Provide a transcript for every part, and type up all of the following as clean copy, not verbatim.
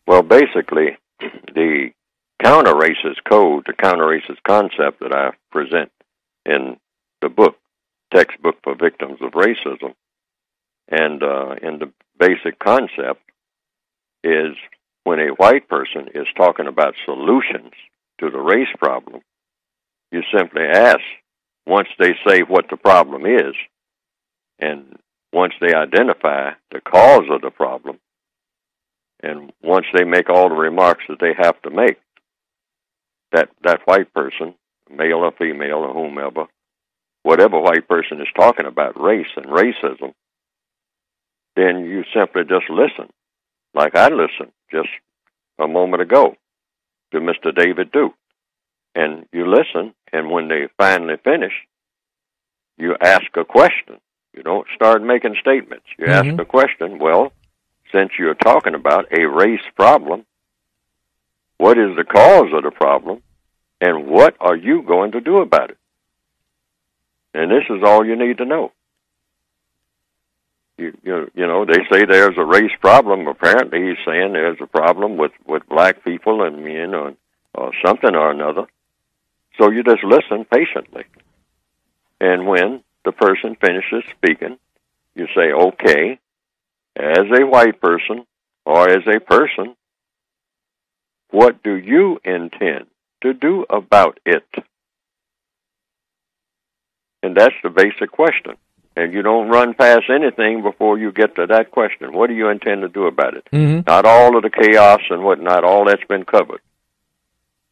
Well, basically, the counter-racist code, the counter-racist concept that I present in the book, Textbook for Victims of Racism, and in the basic concept is when a white person is talking about solutions to the race problem, you simply ask, once they say what the problem is, and once they identify the cause of the problem, and once they make all the remarks that they have to make, that white person, male or female or whomever, whatever white person is talking about race and racism, then you simply just listen, like I listened just a moment ago to Mr. David Duke. And you listen, and when they finally finish, you ask a question. You don't start making statements. You ask a question. Well, since you're talking about a race problem, what is the cause of the problem, and what are you going to do about it? And this is all you need to know. You know, they say there's a race problem. Apparently, he's saying there's a problem with black people and men or something or another. So you just listen patiently. And when the person finishes speaking, you say, okay, as a white person or as a person, what do you intend to do about it? And that's the basic question. And you don't run past anything before you get to that question. What do you intend to do about it? Not all of the chaos and whatnot, all that's been covered.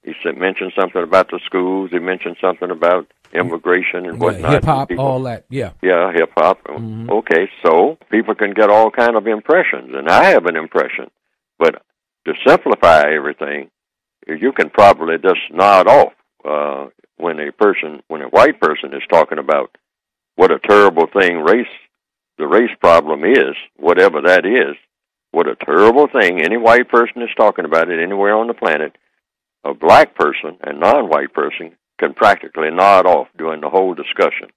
He mentioned something about the schools. He mentioned something about immigration and whatnot. Hip-hop, all that, yeah. Yeah, hip-hop. Okay, so people can get all kind of impressions, and I have an impression. But to simplify everything, you can probably just nod off when a white person is talking about what a terrible thing the race problem is, whatever that is, what a terrible thing any white person is talking about it anywhere on the planet. A black person and non-white person can practically nod off during the whole discussion.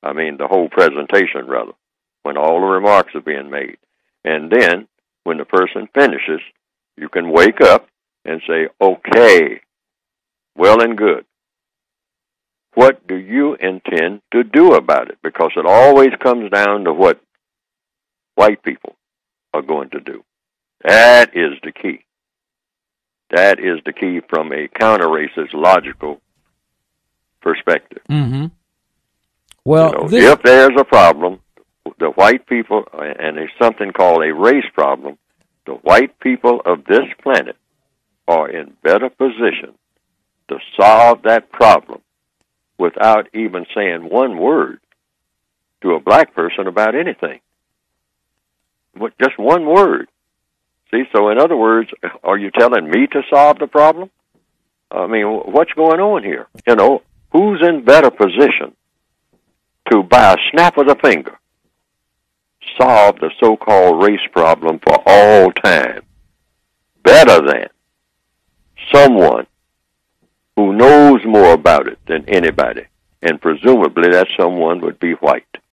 I mean, the whole presentation, rather, when all the remarks are being made. And then, when the person finishes, you can wake up and say, okay, well and good. What do you intend to do about it? Because it always comes down to what white people are going to do. That is the key. That is the key from a counter-racist logical perspective. Well, if there's a problem, the white people, and there's something called a race problem, the white people of this planet are in better position to solve that problem without even saying one word to a black person about anything. Just one word. See, so in other words, are you telling me to solve the problem? I mean, what's going on here? Who's in better position to, by a snap of the finger, solve the so-called race problem for all time better than someone who knows more about it than anybody? And presumably that someone would be white.